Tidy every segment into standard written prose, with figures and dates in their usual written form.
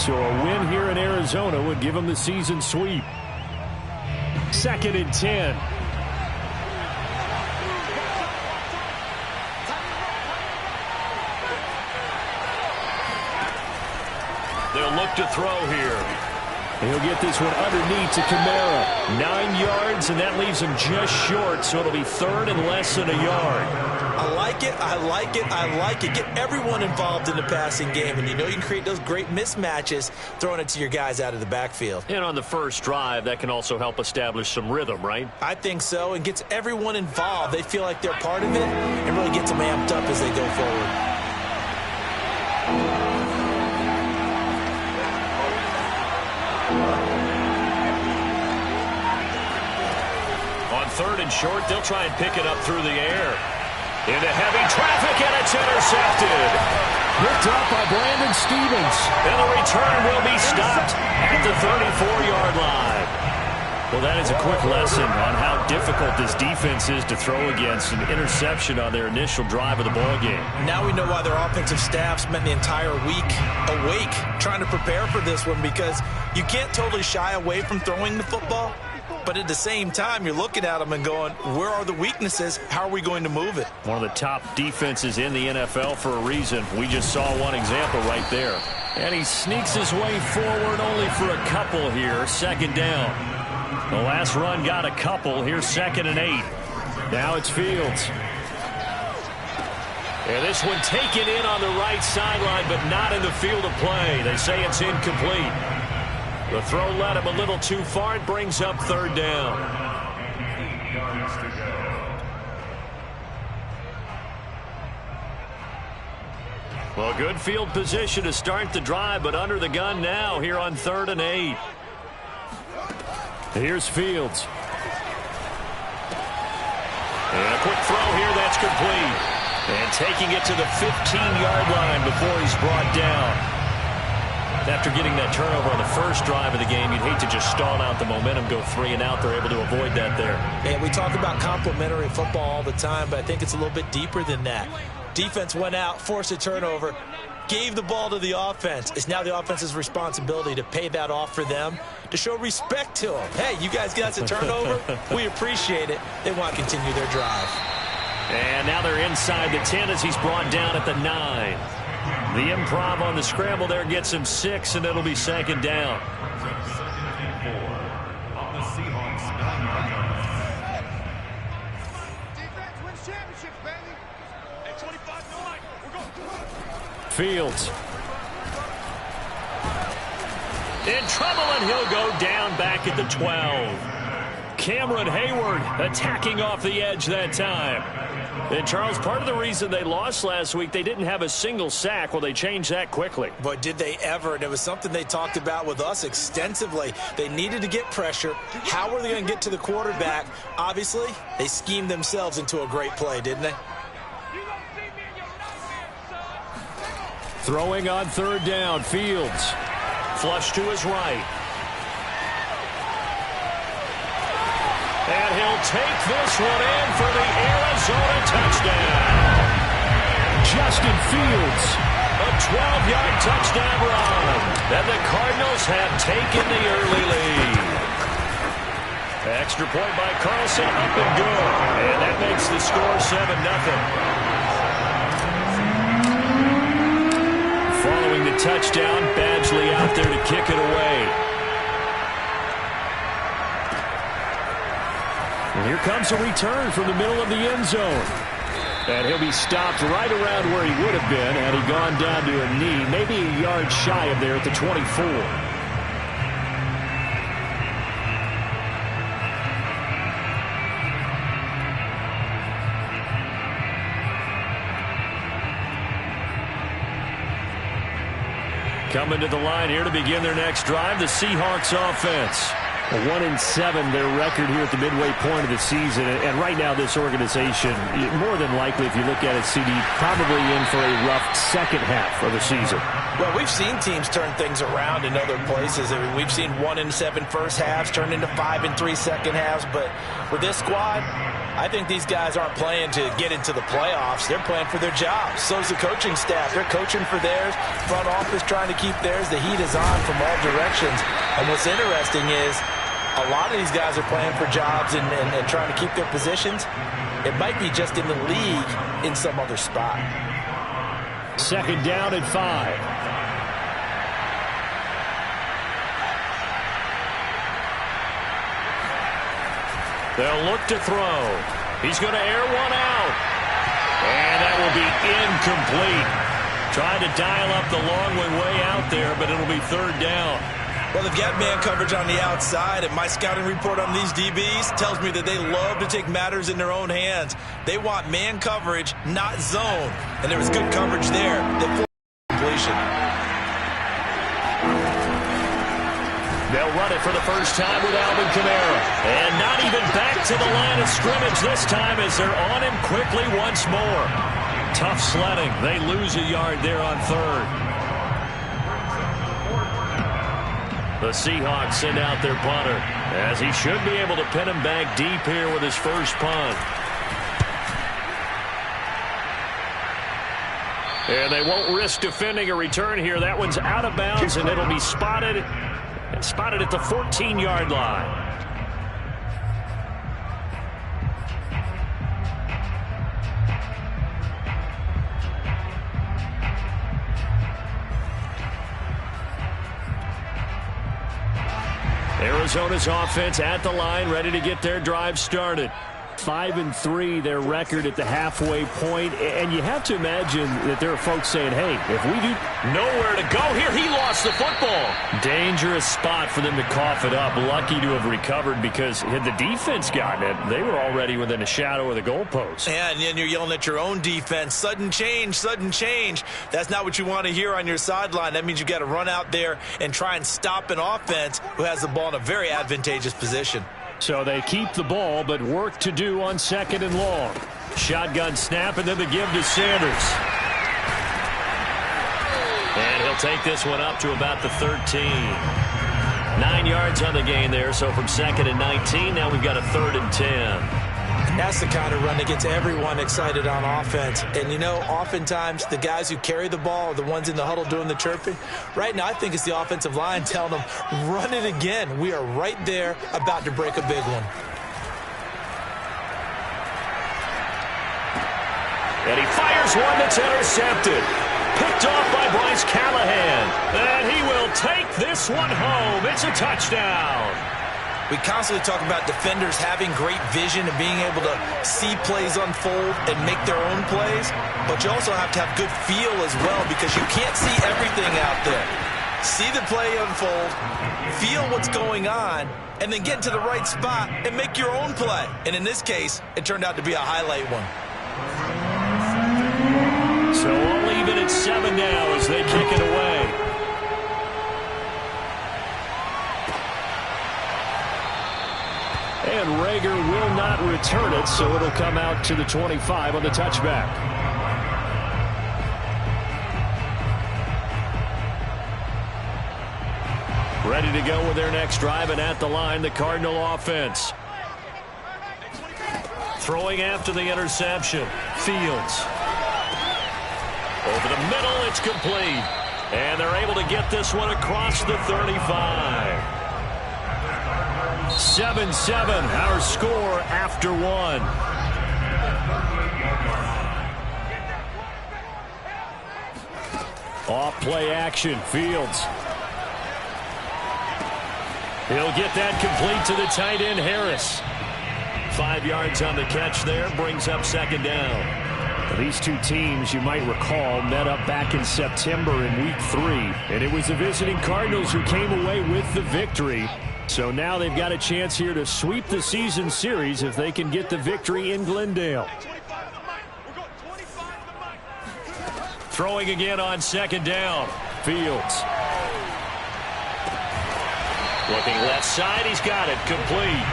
So a win here in Arizona would give them the season sweep. 2nd and 10. They'll look to throw here. He'll get this one underneath to Kamara. 9 yards, and that leaves him just short, so it'll be 3rd and less than a yard. I like it, I like it, I like it. Get everyone involved in the passing game, and you know you can create those great mismatches throwing it to your guys out of the backfield. And on the first drive, that can also help establish some rhythm, right? I think so, and gets everyone involved. They feel like they're part of it and really gets them amped up as they go forward. On 3rd and short, they'll try and pick it up through the air. Into heavy traffic, and it's intercepted. Picked up by Brandon Stephens. And the return will be stopped at the 34-yard line. Well, that is a quick lesson on how difficult this defense is to throw against. An interception on their initial drive of the ballgame. Now we know why their offensive staff spent the entire week awake trying to prepare for this one, because you can't totally shy away from throwing the football. But at the same time, you're looking at them and going, where are the weaknesses? How are we going to move it? One of the top defenses in the NFL for a reason. We just saw one example right there. And he sneaks his way forward only for a couple here. 2nd down. The last run got a couple. Here's 2nd and 8. Now it's Fields. And this one taken in on the right sideline, but not in the field of play. They say it's incomplete. The throw led him a little too far. It brings up 3rd down. Well, good field position to start the drive, but under the gun now here on 3rd and 8. Here's Fields. And a quick throw here that's complete. And taking it to the 15-yard line before he's brought down. After getting that turnover on the first drive of the game, you'd hate to just stall out the momentum, go 3 and out. They're able to avoid that there. And we talk about complementary football all the time, but I think it's a little bit deeper than that. Defense went out, forced a turnover, gave the ball to the offense. It's now the offense's responsibility to pay that off for them, to show respect to them. Hey, you guys got us a turnover. We appreciate it. They want to continue their drive. And now they're inside the 10 as he's brought down at the 9. The improv on the scramble there gets him 6, and it'll be 2nd down. Fields. In trouble, and he'll go down back at the 12. Cameron Hayward attacking off the edge that time. And, Charles, part of the reason they lost last week, they didn't have a single sack. Well, they changed that quickly. But did they ever? And it was something they talked about with us extensively. They needed to get pressure. How were they going to get to the quarterback? Obviously, they schemed themselves into a great play, didn't they? Throwing on 3rd down, Fields. Flush to his right. And he'll take this one in for the Arizona touchdown. Justin Fields. A 12-yard touchdown run. And the Cardinals have taken the early lead. Extra point by Carlson, up and good. And that makes the score 7-0. Following the touchdown, Badgley out there to kick it away. And here comes a return from the middle of the end zone. And he'll be stopped right around where he would have been had he gone down to a knee, maybe a yard shy of there at the 24. Coming to the line here to begin their next drive, the Seahawks offense. 1-7, their record here at the midway point of the season. And right now, this organization, more than likely, if you look at it, CD, probably in for a rough second half of the season. Well, we've seen teams turn things around in other places. I mean, we've seen 1-7 first halves turn into 5-3 second halves. But with this squad, I think these guys aren't playing to get into the playoffs. They're playing for their jobs. So's the coaching staff. They're coaching for theirs. Front office trying to keep theirs. The heat is on from all directions. And what's interesting is a lot of these guys are playing for jobs and trying to keep their positions. It might be just in the league in some other spot. Second down and 5. They'll look to throw. He's going to air one out. And that will be incomplete. Tried to dial up the long way out there, but it'll be third down. Well, they've got man coverage on the outside, and my scouting report on these DBs tells me that they love to take matters in their own hands. They want man coverage, not zone. And there was good coverage there that forced completion. They'll run it for the first time with Alvin Kamara. And not even back to the line of scrimmage this time as they're on him quickly once more. Tough sledding. They lose a yard there on third. The Seahawks send out their punter, as he should be able to pin him back deep here with his first punt. And they won't risk defending a return here. That one's out of bounds, and it'll be spotted at the 14-yard line. Arizona's offense at the line, ready to get their drive started. 5-3, their record at the halfway point. And you have to imagine that there are folks saying, hey, if we do nowhere to go here, he lost the football. Dangerous spot for them to cough it up. Lucky to have recovered, because had the defense gotten it, they were already within a shadow of the goalpost. And you're yelling at your own defense. Sudden change, sudden change. That's not what you want to hear on your sideline. That means you've got to run out there and try and stop an offense who has the ball in a very advantageous position. So they keep the ball, but work to do on second and long. Shotgun snap, and then the give to Sanders. And he'll take this one up to about the 13. 9 yards on the gain there, so from second and 19, now we've got a 3rd and 10. That's the kind of run that gets everyone excited on offense. And, you know, oftentimes the guys who carry the ball are the ones in the huddle doing the chirping. Right now, I think it's the offensive line telling them, run it again. We are right there about to break a big one. And he fires one that's intercepted. Picked off by Bryce Callahan. And he will take this one home. It's a touchdown. We constantly talk about defenders having great vision and being able to see plays unfold and make their own plays, but you also have to have good feel as well, because you can't see everything out there. See the play unfold, feel what's going on, and then get to the right spot and make your own play. And in this case, it turned out to be a highlight one. So all even at 7 now as they kick it away. And Rager will not return it, so it'll come out to the 25 on the touchback. Ready to go with their next drive, and at the line, the Cardinal offense. Throwing after the interception. Fields. Over the middle, it's complete. And they're able to get this one across the 35. 7-7, our score after 1. Off play action, Fields. He'll get that complete to the tight end, Harris. 5 yards on the catch there, brings up second down. These two teams, you might recall, met up back in September in Week 3, and it was the visiting Cardinals who came away with the victory. So now they've got a chance here to sweep the season series if they can get the victory in Glendale. Throwing again on second down. Fields. Looking left side, he's got it, complete.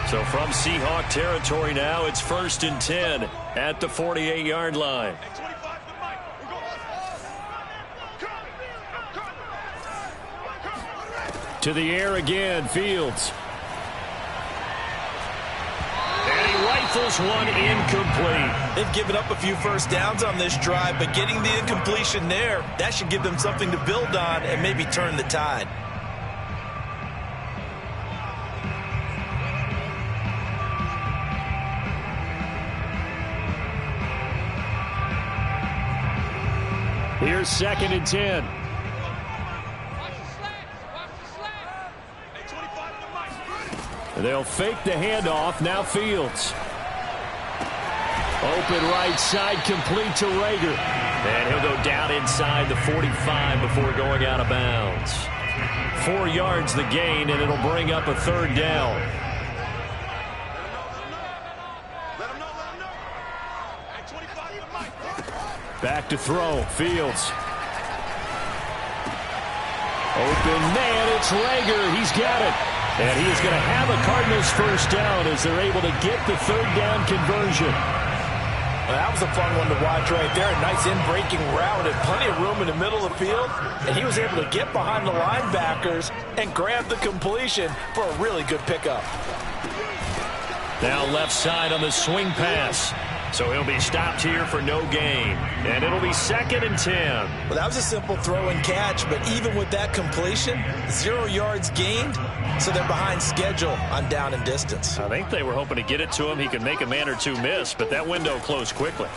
So from Seahawk territory now, it's 1st and 10 at the 48-yard line. To the air again, Fields. And he rifles one incomplete. They've given up a few first downs on this drive, but getting the incompletion there, that should give them something to build on and maybe turn the tide. Here's 2nd and 10. They'll fake the handoff. Now Fields. Open right side, complete to Reagor. And he'll go down inside the 45 before going out of bounds. 4 yards the gain, and it'll bring up a 3rd down. Back to throw. Fields. Open man, it's Reagor. He's got it. And he is going to have a Cardinals first down as they're able to get the 3rd down conversion. Well, that was a fun one to watch right there. A nice in-breaking route and plenty of room in the middle of the field. And he was able to get behind the linebackers and grab the completion for a really good pickup. Now left side on the swing pass. So he'll be stopped here for no gain. And it'll be 2nd and 10. Well, that was a simple throw and catch, but even with that completion, 0 yards gained, so they're behind schedule on down and distance. I think they were hoping to get it to him. He could make a man or two miss, but that window closed quickly.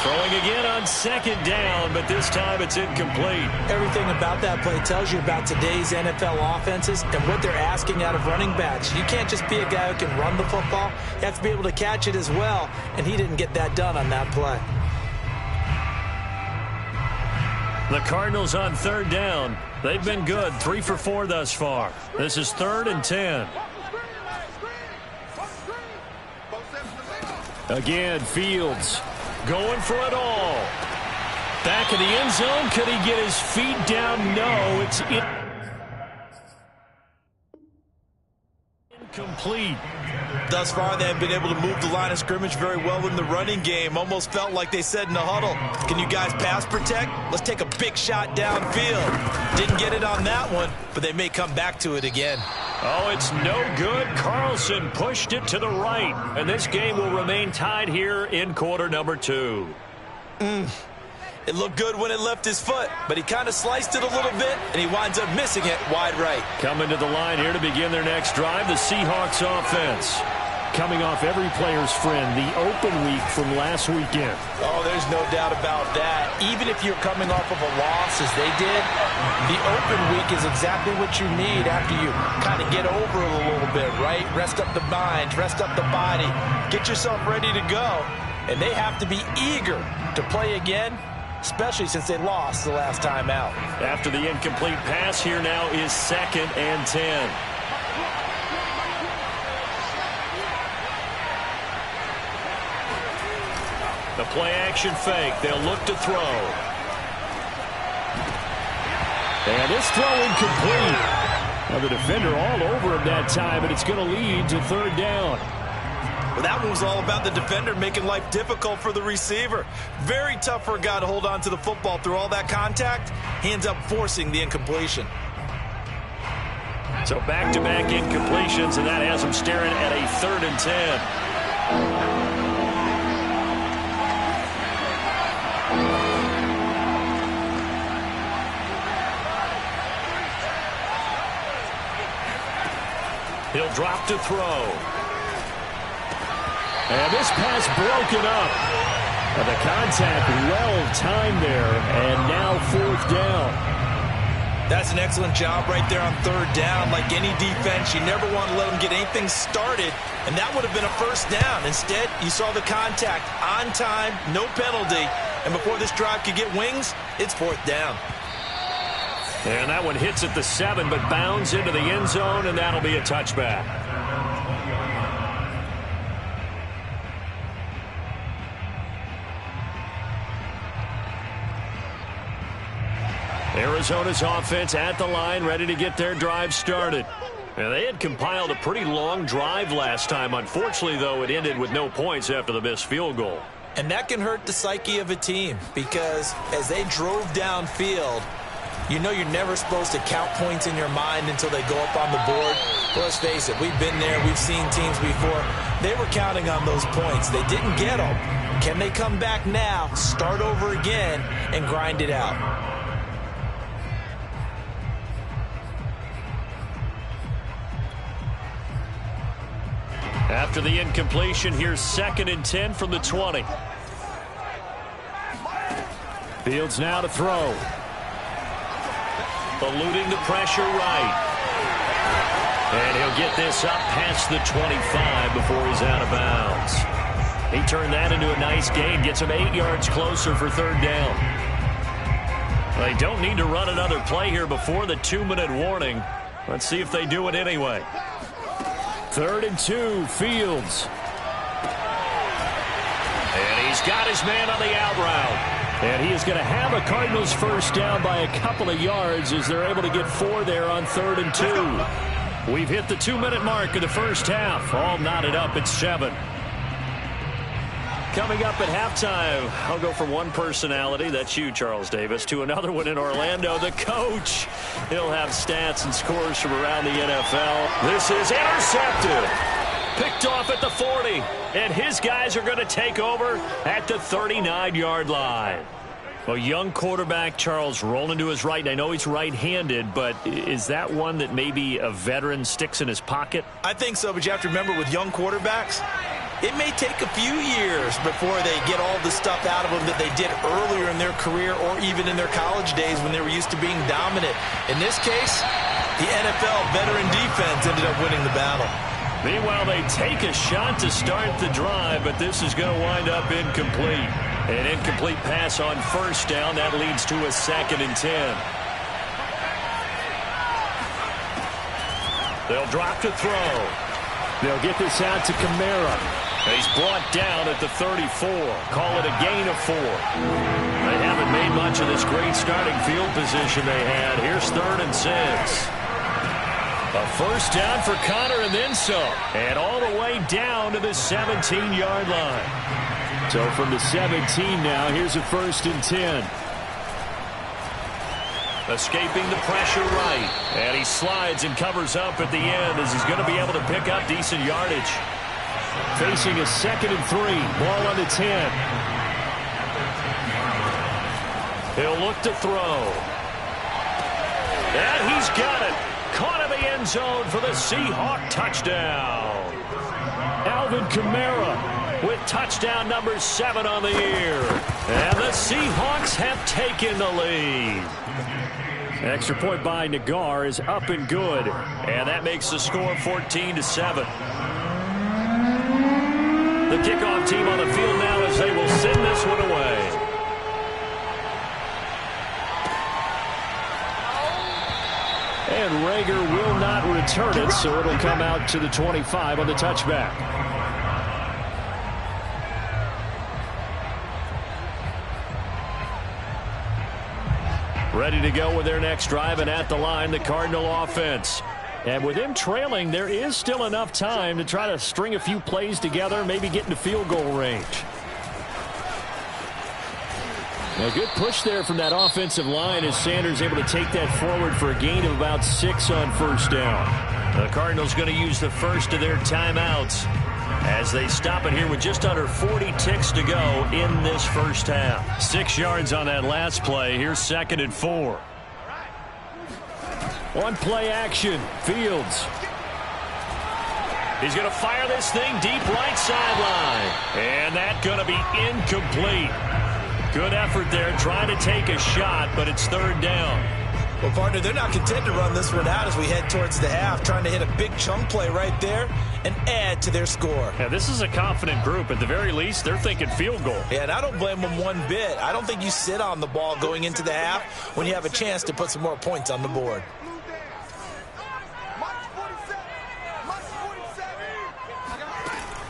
Throwing again on 2nd down, but this time it's incomplete. Everything about that play tells you about today's NFL offenses and what they're asking out of running backs. You can't just be a guy who can run the football. You have to be able to catch it as well, and he didn't get that done on that play. The Cardinals on 3rd down. They've been good, 3 for 4 thus far. This is 3rd and 10. Again, Fields. Going for it all. Back in the end zone. Could he get his feet down? No, it's incomplete. Thus far, they have been able to move the line of scrimmage very well in the running game. Almost felt like they said in the huddle, can you guys pass protect? Let's take a big shot downfield. Didn't get it on that one, but they may come back to it again. Oh, it's no good. Carlson pushed it to the right. And this game will remain tied here in quarter number 2. It looked good when it left his foot, but he kind of sliced it a little bit, and he winds up missing it wide right. Coming to the line here to begin their next drive, the Seahawks offense. Coming off every player's friend, the open week from last weekend. Oh, there's no doubt about that. Even if you're coming off of a loss as they did, the open week is exactly what you need after you kind of get over it a little bit, right? Rest up the mind, rest up the body, get yourself ready to go. And they have to be eager to play again, especially since they lost the last time out. After the incomplete pass, here now is 2nd and 10. The play-action fake. They'll look to throw. And this throw incomplete. Now the defender all over him that time, but it's going to lead to 3rd down. Well, that one was all about the defender making life difficult for the receiver. Very tough for a guy to hold on to the football through all that contact. He ends up forcing the incompletion. So back-to-back incompletions, and that has him staring at a 3rd and 10. He'll drop to throw. And this pass broken up. And the contact well-timed there, and now 4th down. That's an excellent job right there on 3rd down. Like any defense, you never want to let them get anything started, and that would have been a 1st down. Instead, you saw the contact on time, no penalty, And before this drive could get wings, it's 4th down. And that one hits at the 7, but bounds into the end zone, and that'll be a touchback. Arizona's offense at the line, ready to get their drive started. And they had compiled a pretty long drive last time. Unfortunately, though, it ended with no points after the missed field goal. And that can hurt the psyche of a team because as they drove downfield, you know you're never supposed to count points in your mind until they go up on the board. Well, let's face it, we've been there. We've seen teams before. They were counting on those points. They didn't get them. Can they come back now, start over again, and grind it out? After the incompletion, here's 2nd and 10 from the 20. Fields now to throw. Eluding the pressure right. And he'll get this up past the 25 before he's out of bounds. He turned that into a nice gain. Gets him 8 yards closer for 3rd down. They don't need to run another play here before the 2-minute warning. Let's see if they do it anyway. 3rd and 2, Fields. And he's got his man on the out route. And he is going to have a Cardinals first down by a couple of yards as they're able to get 4 there on 3rd and 2. We've hit the 2-minute mark of the first half. All knotted up at 7. Coming up at halftime, I'll go from one personality, that's you, Charles Davis, to another one in Orlando, the coach. He'll have stats and scores from around the NFL. This is intercepted. Picked off at the 40. And his guys are going to take over at the 39-yard line. A young quarterback, Charles, rolling to his right. And I know he's right-handed, but is that one that maybe a veteran sticks in his pocket? I think so, but you have to remember with young quarterbacks, it may take a few years before they get all the stuff out of them that they did earlier in their career or even in their college days when they were used to being dominant. In this case, the NFL veteran defense ended up winning the battle. Meanwhile, they take a shot to start the drive, but this is going to wind up incomplete. An incomplete pass on first down. That leads to a 2nd and 10. They'll drop to throw. They'll get this out to Kamara. He's brought down at the 34. Call it a gain of 4. They haven't made much of this great starting field position they had. Here's 3rd and 6. A first down for Connor and then some. And all the way down to the 17-yard line. So from the 17 now, here's a 1st and 10. Escaping the pressure right. And he slides and covers up at the end as he's going to be able to pick up decent yardage. Facing a 2nd and 3. Ball on the 10. He'll look to throw. And he's got it. Caught in the end zone for the Seahawk touchdown. Alvin Kamara with touchdown number 7 on the year. And the Seahawks have taken the lead. Extra point by Nagar is up and good. And that makes the score 14-7. The kickoff team on the field now as they will send this one away. And Rager will not return it, so it'll come out to the 25 on the touchback. Ready to go with their next drive, and at the line, the Cardinal offense. And with them trailing, there is still enough time to try to string a few plays together, maybe get into field goal range. A good push there from that offensive line as Sanders able to take that forward for a gain of about 6 on first down. The Cardinals going to use the first of their timeouts as they stop it here with just under 40 ticks to go in this first half. 6 yards on that last play. Here's 2nd and 4. One play action. Fields. He's going to fire this thing deep right sideline. And that's going to be incomplete. Good effort there trying to take a shot, but it's 3rd down. Well, partner, they're not content to run this one out as we head towards the half, trying to hit a big chunk play right there and add to their score. Yeah, this is a confident group. At the very least, they're thinking field goal. Yeah, and I don't blame them one bit. I don't think you sit on the ball going into the half when you have a chance to put some more points on the board.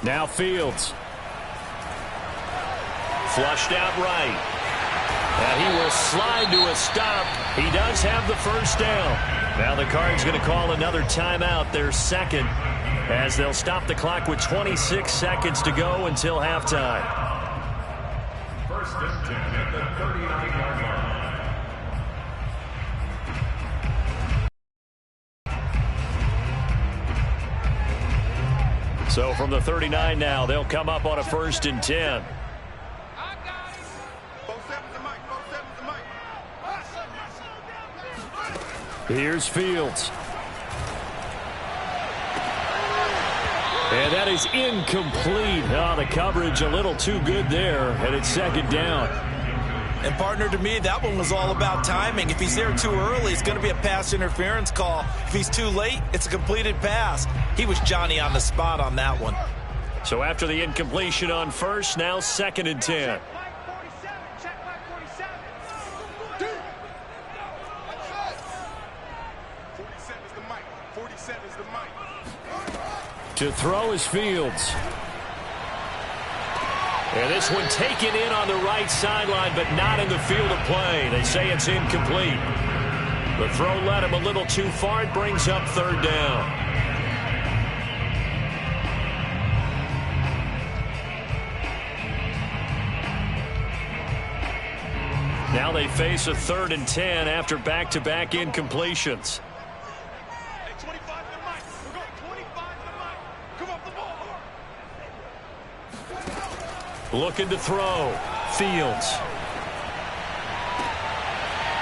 Now Fields. Flushed out right. And he will slide to a stop. He does have the first down. Now the Cards going to call another timeout, their second, as they'll stop the clock with 26 seconds to go until halftime. First and 10 at the 39-yard line. So from the 39 now, they'll come up on a 1st and 10. Here's Fields. And that is incomplete. Oh, the coverage a little too good there, and it's 2nd down. And partner, to me, that one was all about timing. If he's there too early, it's going to be a pass interference call. If he's too late, it's a completed pass. He was Johnny on the spot on that one. So after the incompletion on 1st, now 2nd and 10. To throw is Fields. And this one taken in on the right sideline, but not in the field of play. They say it's incomplete. The throw led him a little too far. It brings up 3rd down. Now they face a 3rd and 10 after back-to-back incompletions. Looking to throw. Fields.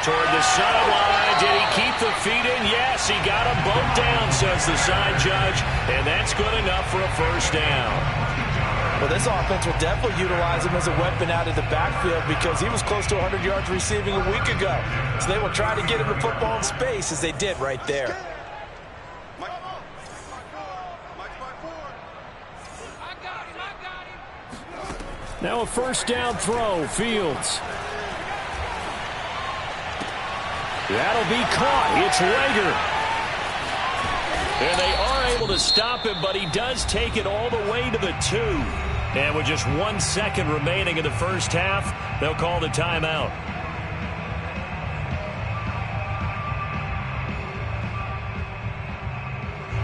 Toward the sideline. Did he keep the feet in? Yes, he got them both down, says the side judge. And that's good enough for a 1st down. Well, this offense will definitely utilize him as a weapon out of the backfield because he was close to 100 yards receiving a week ago. So they will try to get him the football in space as they did right there. Now a 1st down throw. Fields. That'll be caught. It's Rager. And they are able to stop him, but he does take it all the way to the 2. And with just 1 second remaining in the 1st half, they'll call the timeout.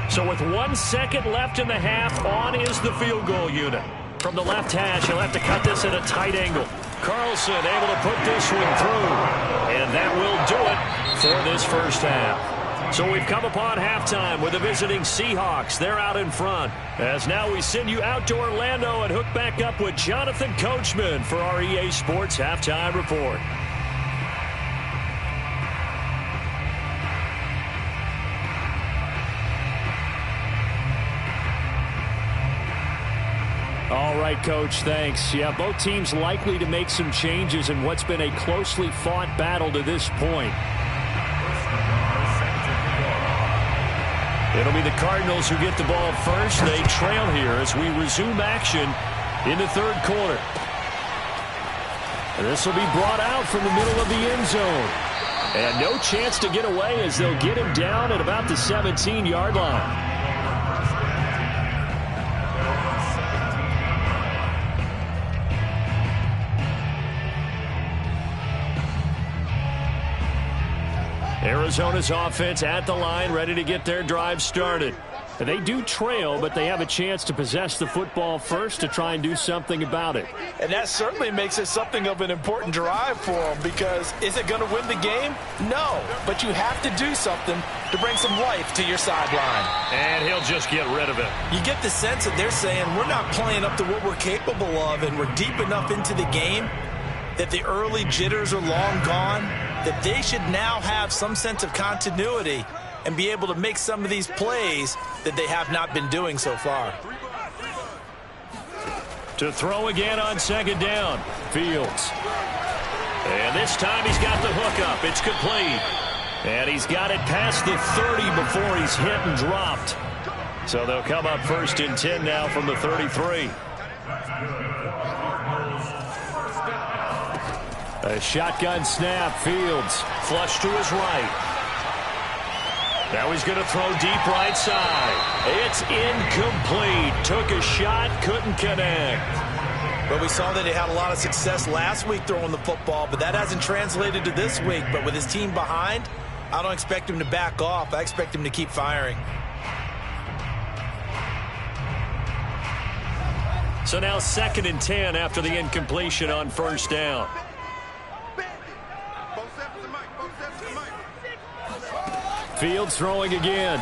So with 1 second left in the half, on is the field goal unit. From the left hash, he'll have to cut this at a tight angle. Carlson able to put this one through. And that will do it for this 1st half. So we've come upon halftime with the visiting Seahawks. They're out in front. As now we send you out to Orlando and hook back up with Jonathan Coachman for our EA Sports Halftime Report. All right, Coach, thanks. Yeah, both teams likely to make some changes in what's been a closely fought battle to this point. It'll be the Cardinals who get the ball first. They trail here as we resume action in the 3rd quarter. And this will be brought out from the middle of the end zone. And no chance to get away as they'll get him down at about the 17-yard line. Arizona's offense at the line, ready to get their drive started. They do trail, but they have a chance to possess the football first to try and do something about it. And that certainly makes it something of an important drive for them because is it going to win the game? No, but you have to do something to bring some life to your sideline. And he'll just get rid of it. You get the sense that they're saying we're not playing up to what we're capable of and we're deep enough into the game that the early jitters are long gone, that they should now have some sense of continuity and be able to make some of these plays that they have not been doing so far. To throw again on 2nd down, Fields. And this time he's got the hook up. It's complete. And he's got it past the 30 before he's hit and dropped. So they'll come up 1st and 10 now from the 33. A shotgun snap. Fields flush to his right. Now he's going to throw deep right side. It's incomplete. Took a shot, couldn't connect. But we saw that he had a lot of success last week throwing the football, but that hasn't translated to this week. But with his team behind, I don't expect him to back off. I expect him to keep firing. So now 2nd and 10 after the incompletion on 1st down. Fields throwing again.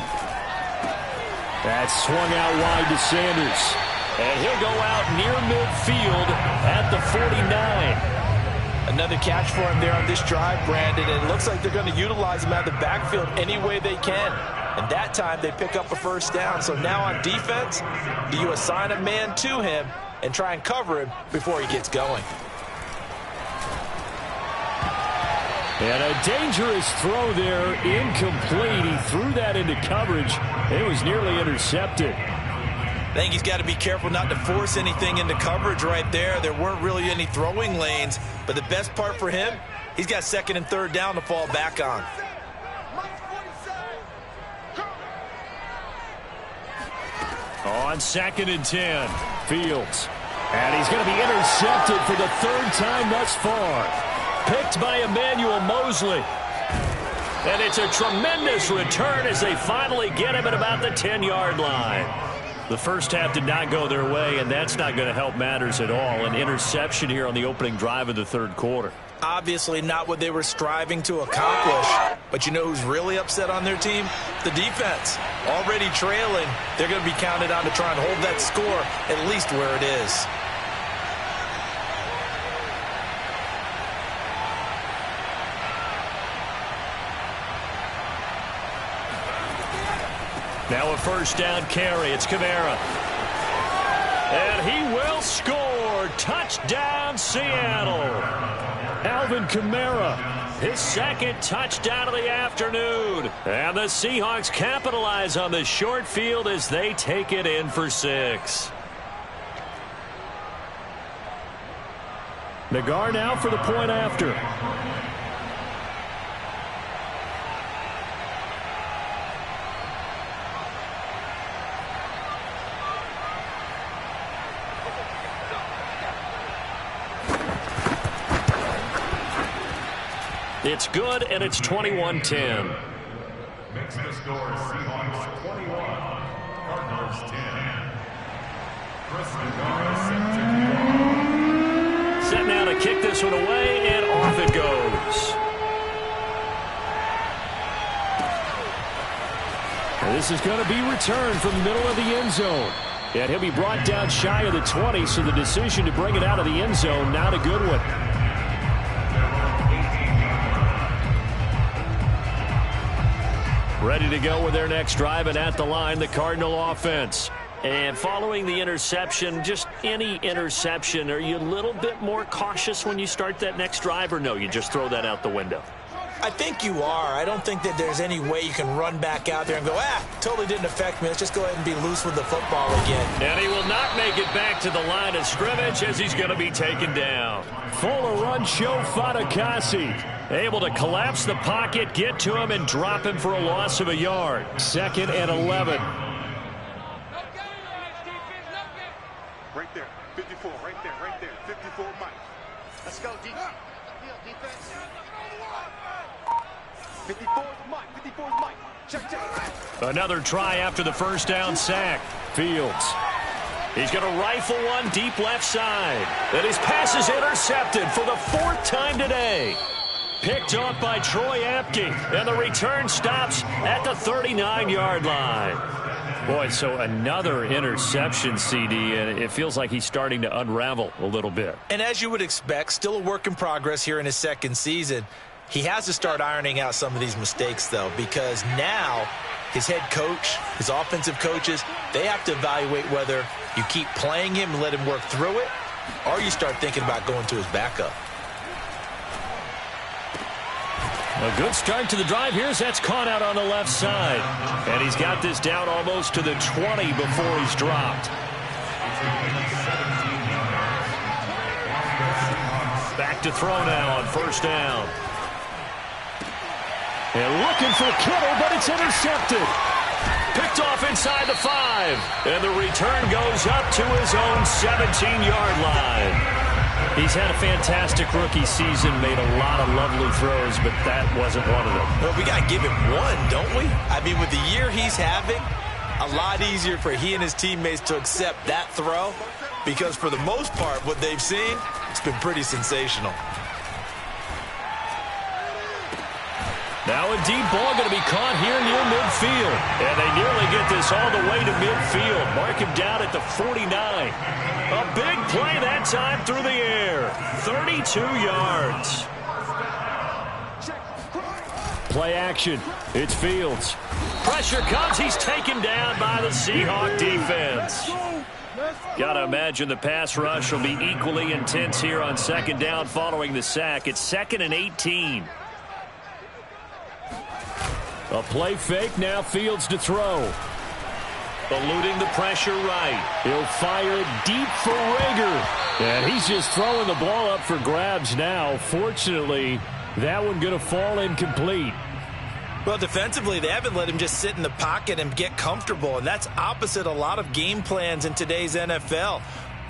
That's swung out wide to Sanders. And he'll go out near midfield at the 49. Another catch for him there on this drive, Brandon. And it looks like they're going to utilize him out of the backfield any way they can. And that time they pick up a 1st down. So now on defense, do you assign a man to him and try and cover him before he gets going? And a dangerous throw there, incomplete. He threw that into coverage. It was nearly intercepted. I think he's got to be careful not to force anything into coverage right there. There weren't really any throwing lanes, but the best part for him, he's got 2nd and 3rd down to fall back on. On 2nd and 10, Fields. And he's going to be intercepted for the 3rd time thus far. Picked by Emmanuel Mosley. And it's a tremendous return as they finally get him at about the 10-yard line. The first half did not go their way, and that's not going to help matters at all. An interception here on the opening drive of the 3rd quarter. Obviously not what they were striving to accomplish. But you know who's really upset on their team? The defense. Already trailing, they're going to be counted on to try and hold that score at least where it is. Now a 1st down carry. It's Kamara. And he will score. Touchdown, Seattle. Alvin Kamara, his 2nd touchdown of the afternoon. And the Seahawks capitalize on the short field as they take it in for 6. Nagar now for the point after. It's good, and it's 21-10. Makes the score Seahawks 21, Cardinals 10. Chris Nagar set now to kick this one away, and off it goes. And this is going to be returned from the middle of the end zone. And he'll be brought down shy of the 20, so the decision to bring it out of the end zone, not a good one. Ready to go with their next drive, and at the line, the Cardinal offense. And following the interception, just any interception, are you a little bit more cautious when you start that next drive, or no, you just throw that out the window? I think you are. I don't think that there's any way you can run back out there and go, totally didn't affect me. Let's just go ahead and be loose with the football again. And he will not make it back to the line of scrimmage as he's going to be taken down. Full of run show Fatukasi. Able to collapse the pocket, get to him, and drop him for a loss of a yard. 2nd and 11. Right there, 54, right there, 54, Mike. Let's go, defense. 54 is Mike, 54 is Mike. Check. Another try after the 1st down sack. Fields. He's going to rifle one deep left side. And his pass is intercepted for the 4th time today. Picked off by Troy Apke, and the return stops at the 39-yard line. Boy, so another interception, CD, and it feels like he's starting to unravel a little bit. And as you would expect, still a work in progress here in his 2nd season. He has to start ironing out some of these mistakes, though, because now his head coach, his offensive coaches, they have to evaluate whether you keep playing him and let him work through it, or you start thinking about going to his backup. A good start to the drive here as that's caught out on the left side. And he's got this down almost to the 20 before he's dropped. Back to throw now on first down. And looking for Kittle, but it's intercepted. Picked off inside the 5. And the return goes up to his own 17-yard line. He's had a fantastic rookie season, made a lot of lovely throws, but that wasn't one of them. Well, we got to give him one, don't we? I mean, with the year he's having, a lot easier for he and his teammates to accept that throw because for the most part, what they've seen, it's been pretty sensational. Now a deep ball going to be caught here near midfield. And they nearly get this all the way to midfield. Mark him down at the 49. A big play that time through the air. 32 yards. Play action. It's Fields. Pressure comes. He's taken down by the Seahawk defense. Got to imagine the pass rush will be equally intense here on second down following the sack. It's 2nd and 18. A play fake, now Fields to throw. Eluding the pressure right. He'll fire it deep for Rager. And he's just throwing the ball up for grabs now. Fortunately, that one going to fall incomplete. Well, defensively, they haven't let him just sit in the pocket and get comfortable, and that's opposite a lot of game plans in today's NFL.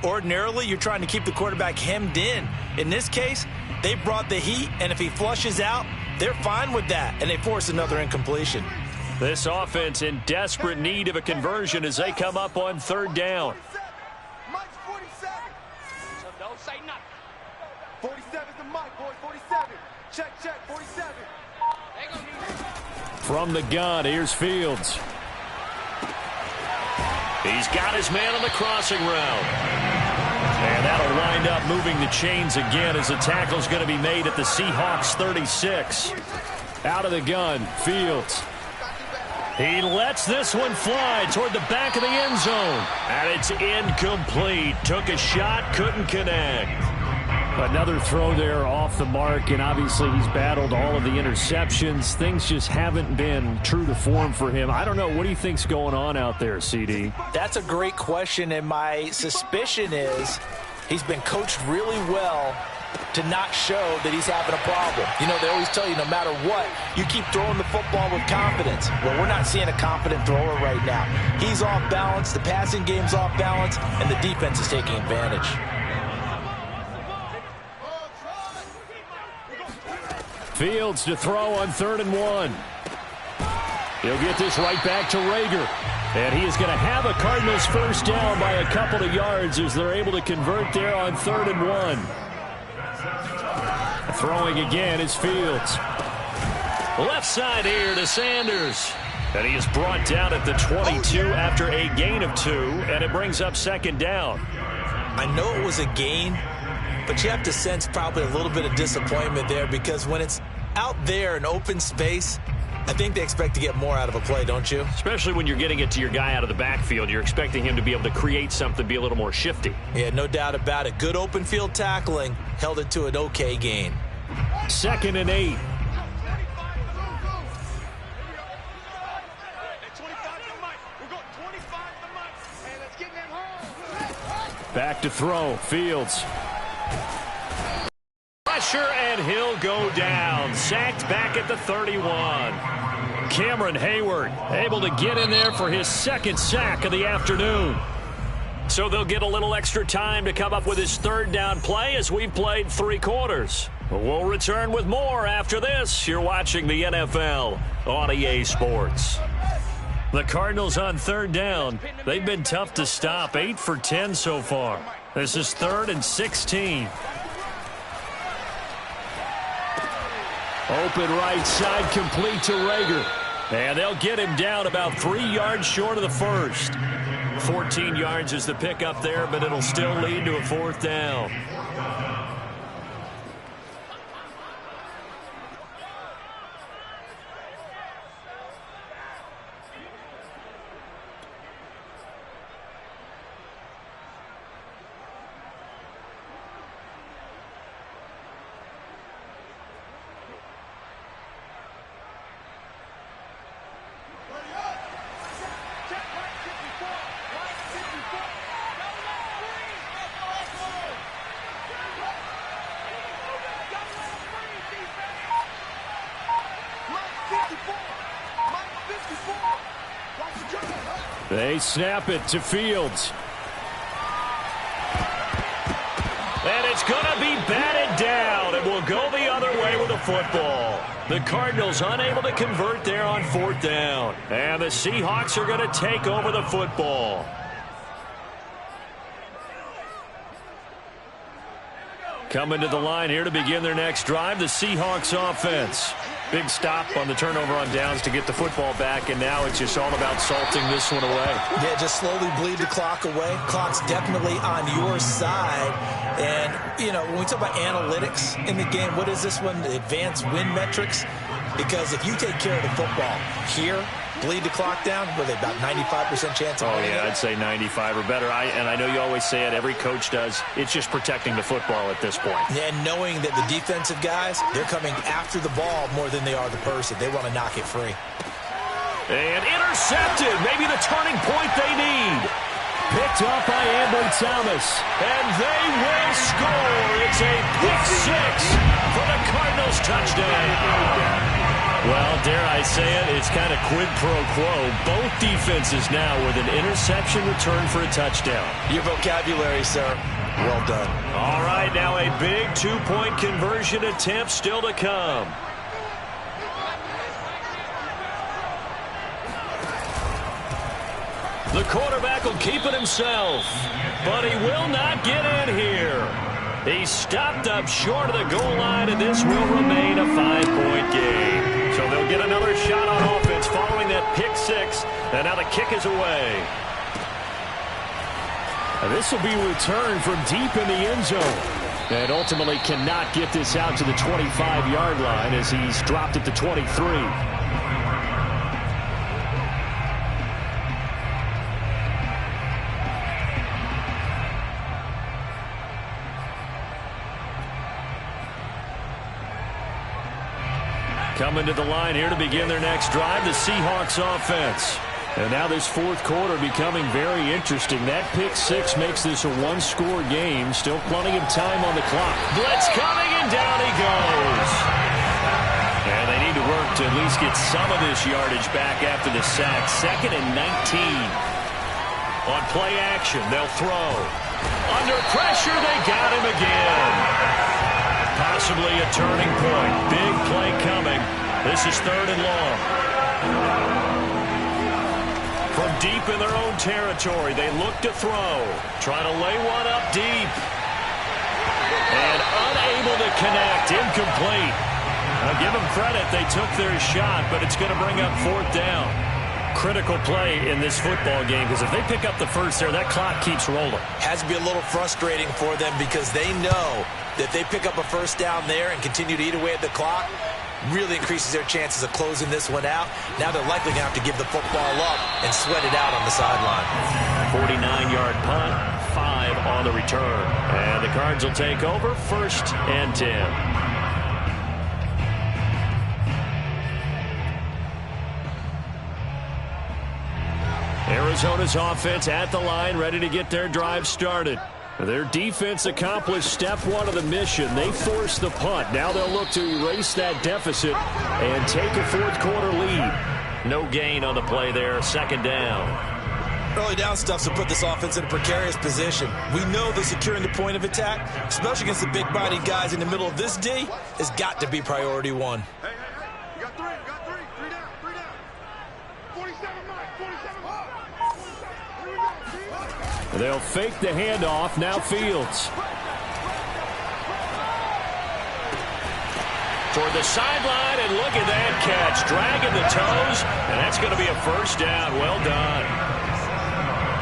Ordinarily, you're trying to keep the quarterback hemmed in. In this case, they brought the heat, and if he flushes out, they're fine with that, and they force another incompletion. This offense in desperate need of a conversion as they come up on third down. Mike's 47. So don't say nothing. 47 to Mike, boy, 47. Check, 47. From the gun, here's Fields. He's got his man on the crossing route. And that'll wind up moving the chains again as the tackle's going to be made at the Seahawks 36. Out of the gun, Fields. He lets this one fly toward the back of the end zone. And it's incomplete. Took a shot, couldn't connect. Another throw there off the mark, and obviously he's battled all of the interceptions. Things just haven't been true to form for him. I don't know. What do you think's going on out there, CD? That's a great question, and my suspicion is he's been coached really well to not show that he's having a problem. You know, they always tell you no matter what, you keep throwing the football with confidence. Well, we're not seeing a confident thrower right now. He's off balance, the passing game's off balance, and the defense is taking advantage. Fields to throw on 3rd and 1. He'll get this right back to Rager. And he is going to have a Cardinals first down by a couple of yards as they're able to convert there on 3rd and 1. Throwing again is Fields. Left side here to Sanders. And he is brought down at the 22 after a gain of 2. And it brings up 2nd down. I know it was a gain, but you have to sense probably a little bit of disappointment there because when it's out there in open space, I think they expect to get more out of a play, don't you? Especially when you're getting it to your guy out of the backfield. You're expecting him to be able to create something, be a little more shifty. Yeah, no doubt about it. Good open field tackling held it to an okay gain. 2nd and 8. Back to throw. Fields. Pressure, and he'll go down. Sacked back at the 31. Cameron Hayward able to get in there for his 2nd sack of the afternoon. So they'll get a little extra time to come up with his 3rd down play as we've played 3 quarters. We'll return with more after this. You're watching the NFL on EA Sports. The Cardinals on 3rd down. They've been tough to stop. 8 for 10 so far. This is 3rd and 16. Open right side, complete to Rager. And they'll get him down about 3 yards short of the first. 14 yards is the pickup there, but it'll still lead to a 4th down. They snap it to Fields. And it's going to be batted down. It will go the other way with the football. The Cardinals unable to convert there on 4th down. And the Seahawks are going to take over the football. Coming to the line here to begin their next drive, the Seahawks offense. Big stop on the turnover on downs to get the football back, and now it's just all about salting this one away. Yeah, just slowly bleed the clock away. Clock's definitely on your side. And, you know, when we talk about analytics in the game, what is this one? The advanced win metrics? Because if you take care of the football here, bleed the clock down, with about 95% chance of winning. Oh, yeah, I'd say 95 or better. And I know you always say it, every coach does. It's just protecting the football at this point. And knowing that the defensive guys, they're coming after the ball more than they are the person. They want to knock it free. And intercepted. Maybe the turning point they need. Picked up by Ambry Thomas. And they will score. It's a pick six for the Cardinals touchdown. Well, dare I say it, it's kind of quid pro quo. Both defenses now with an interception return for a touchdown. Your vocabulary, sir. Well done. All right, now a big two-point conversion attempt still to come. The quarterback will keep it himself, but he will not get in here. He's stopped up short of the goal line, and this will remain a 5-point game. So they'll get another shot on offense following that pick six, and now the kick is away. And this will be returned from deep in the end zone. And ultimately cannot get this out to the 25-yard line as he's dropped it to 23. Coming to the line here to begin their next drive, the Seahawks offense. And now this fourth quarter becoming very interesting. That pick six makes this a one-score game. Still plenty of time on the clock. Blitz coming, and down he goes. And they need to work to at least get some of this yardage back after the sack. 2nd and 19. On play action, they'll throw. Under pressure, they got him again. Possibly a turning point. Big play coming. This is 3rd and long. From deep in their own territory, they look to throw. Trying to lay one up deep. And unable to connect. Incomplete. Now give them credit. They took their shot, but it's going to bring up 4th down. Critical play in this football game, because if they pick up the first there, that clock keeps rolling. Has to be a little frustrating for them because they know that if they pick up a first down there and continue to eat away at the clock, really increases their chances of closing this one out. Now they're likely going to have to give the football up and sweat it out on the sideline. 49-yard punt, 5 on the return. And the Cards will take over 1st and 10. Arizona's offense at the line, ready to get their drive started. Their defense accomplished step one of the mission. They forced the punt. Now they'll look to erase that deficit and take a fourth quarter lead. No gain on the play there. 2nd down. Early down stuff to put this offense in a precarious position. We know that securing the point of attack, especially against the big-bodied guys in the middle of this D, has got to be priority one. Hey, you got three. Three down. 47, Mike. 47, Mike. Here we go. They'll fake the handoff. Now Fields. Toward the sideline, and look at that catch. Dragging the toes, and that's going to be a 1st down. Well done.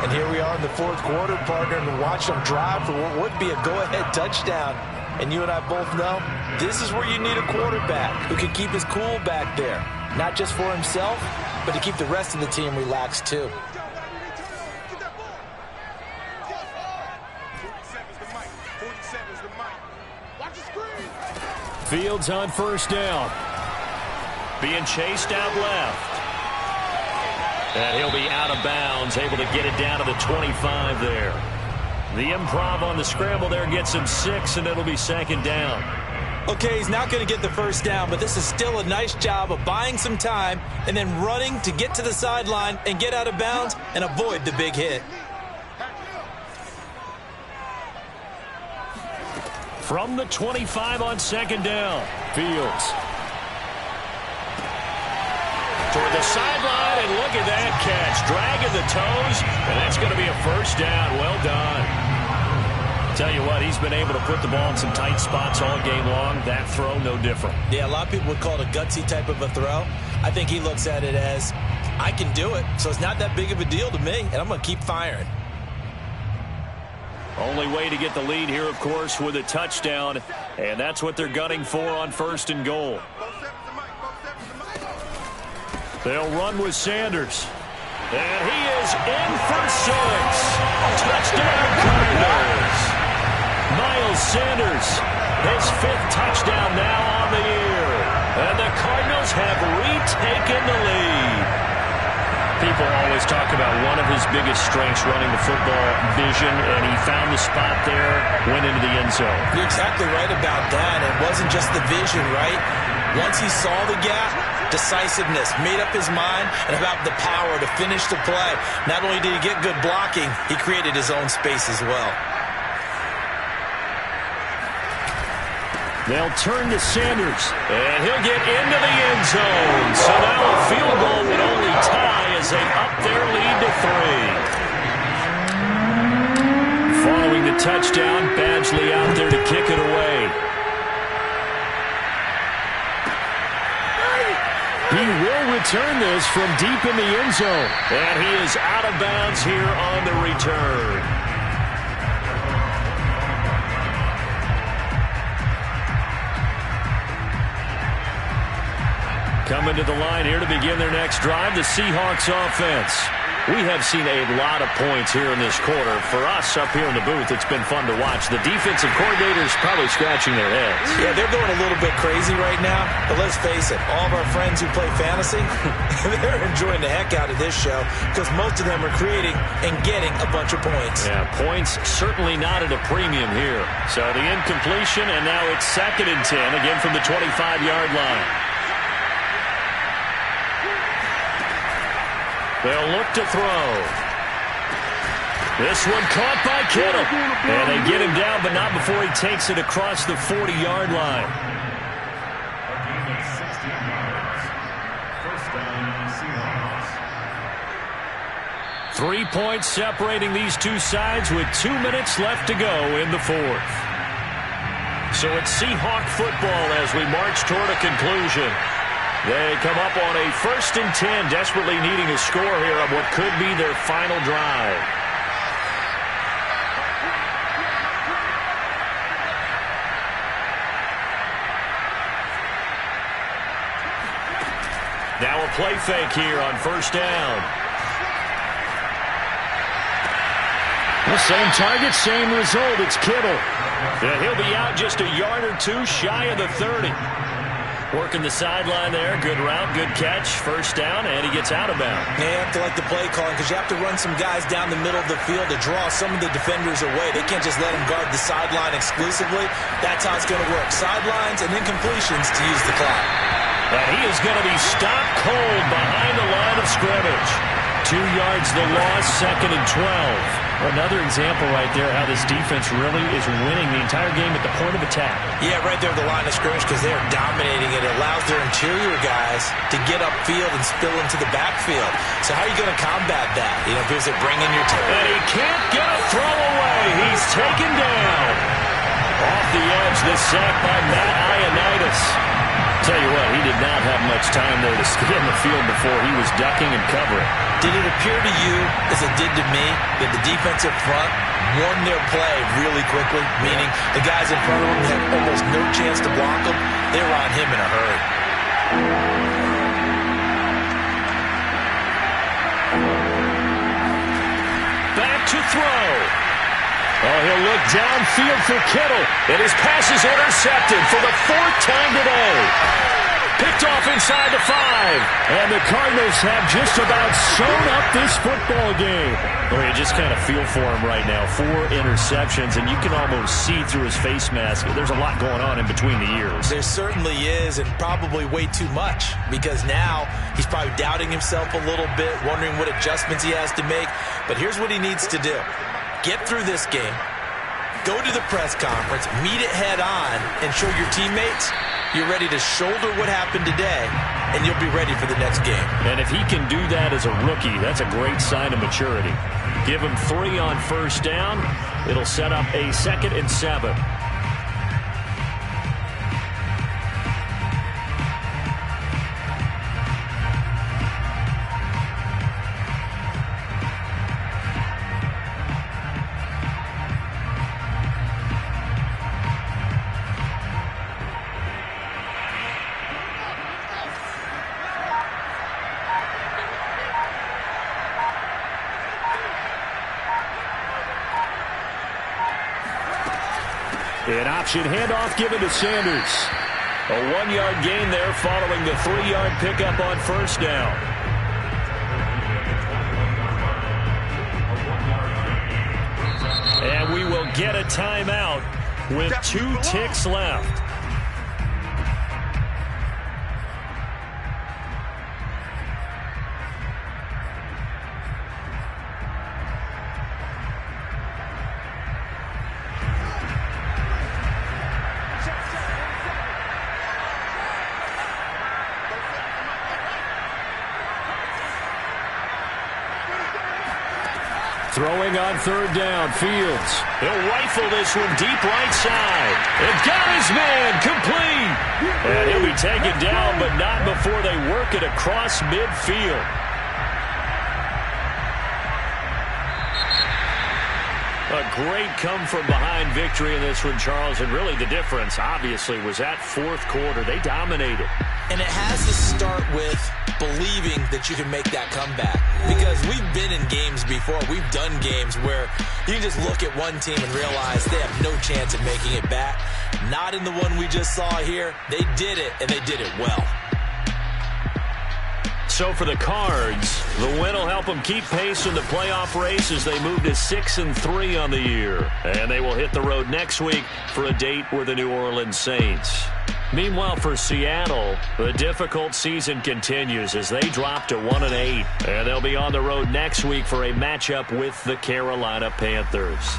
And here we are in the fourth quarter, partner, and watch them drive for what would be a go-ahead touchdown. And you and I both know this is where you need a quarterback who can keep his cool back there. Not just for himself, but to keep the rest of the team relaxed too. Fields on 1st down. Being chased out left. And he'll be out of bounds, able to get it down to the 25 there. The improv on the scramble there gets him 6, and it'll be 2nd down. Okay, he's not going to get the first down, but this is still a nice job of buying some time and then running to get to the sideline and get out of bounds and avoid the big hit. From the 25 on second down, Fields. Toward the sideline, and look at that catch. Dragging the toes, and that's going to be a first down. Well done. Tell you what, he's been able to put the ball in some tight spots all game long. That throw, no different. Yeah, a lot of people would call it a gutsy type of a throw. I think he looks at it as, I can do it, so it's not that big of a deal to me, and I'm going to keep firing. Only way to get the lead here, of course, with a touchdown, and that's what they're gunning for on first and goal. They'll run with Sanders. And he is in for 6. Touchdown, Cardinals. Miles Sanders, his 5th touchdown now on the year. And the Cardinals have retaken the lead. People always talk about one of his biggest strengths running the football, vision, and he found the spot there, went into the end zone. You're exactly right about that. It wasn't just the vision, right? Once he saw the gap, decisiveness, made up his mind, and about the power to finish the play. Not only did he get good blocking, he created his own space as well. They'll turn to Sanders, and he'll get into the end zone. So now a field goal would only tie as they up their lead to 3. Following the touchdown, Badgley out there to kick it away. He will return this from deep in the end zone. And he is out of bounds here on the return. Coming to the line here to begin their next drive, the Seahawks offense. We have seen a lot of points here in this quarter. For us up here in the booth, it's been fun to watch. The defensive coordinators probably scratching their heads. Yeah, they're going a little bit crazy right now. But let's face it, all of our friends who play fantasy, they're enjoying the heck out of this show because most of them are creating and getting a bunch of points. Yeah, points certainly not at a premium here. So the incompletion, and now it's 2nd and 10, again from the 25-yard line. They'll look to throw. This one caught by Kittle. And they get him down, but not before he takes it across the 40-yard line. A gain of 16 yards. First down, Seahawks. 3 points separating these two sides with 2 minutes left to go in the 4th. So it's Seahawk football as we march toward a conclusion. They come up on a 1st and 10, desperately needing a score here on what could be their final drive. Now a play fake here on 1st down. The same target, same result. It's Kittle. And he'll be out just a yard or two shy of the 30. Working the sideline there. Good route, good catch. 1st down, and he gets out of bounds. Yeah, you have to like the play calling because you have to run some guys down the middle of the field to draw some of the defenders away. They can't just let them guard the sideline exclusively. That's how it's going to work. Sidelines and incompletions to use the clock. And he is going to be stopped cold behind the line of scrimmage. 2 yards the loss, 2nd and 12. Another example right there how this defense really is winning the entire game at the point of attack. Yeah, right there at the line of scrimmage because they are dominating it. It allows their interior guys to get upfield and spill into the backfield. So how are you going to combat that? You know, is it bringing your team? And he can't get a throw away. He's taken down. Off the edge, this sack by Matt Ioannidis. Tell you what, he did not have much time there to stay in the field before he was ducking and covering. Did it appear to you, as it did to me, that the defensive front won their play really quickly? Meaning the guys in front of them had almost no chance to block him. They were on him in a hurry. Back to throw. Oh, he'll look downfield for Kittle. And his pass is intercepted for the 4th time today. Picked off inside the 5. And the Cardinals have just about sewn up this football game. Well, you just kind of feel for him right now. 4 interceptions, and you can almost see through his face mask. There's a lot going on in between the ears. There certainly is, and probably way too much, because now he's probably doubting himself a little bit, wondering what adjustments he has to make. But here's what he needs to do. Get through this game, go to the press conference, meet it head on, and show your teammates you're ready to shoulder what happened today, and you'll be ready for the next game. And if he can do that as a rookie, that's a great sign of maturity. Give him 3 on first down. It'll set up a 2nd and 7. An option handoff given to Sanders. A 1-yard gain there following the 3-yard pickup on first down. And we will get a timeout with 2 ticks left. Throwing on 3rd down, Fields. He'll rifle this one deep right side. And got his man complete. And he'll be taken down, but not before they work it across midfield. A great come-from-behind victory in this one, Charles. And really the difference, obviously, was that 4th quarter. They dominated. And it has to start with believing that you can make that comeback. Because we've been in games before. We've done games where you just look at one team and realize they have no chance of making it back. Not in the one we just saw here. They did it, and they did it well. So for the Cards, the win will help them keep pace in the playoff race as they move to 6-3 on the year. And they will hit the road next week for a date with the New Orleans Saints. Meanwhile, for Seattle, the difficult season continues as they drop to 1-8. And they'll be on the road next week for a matchup with the Carolina Panthers.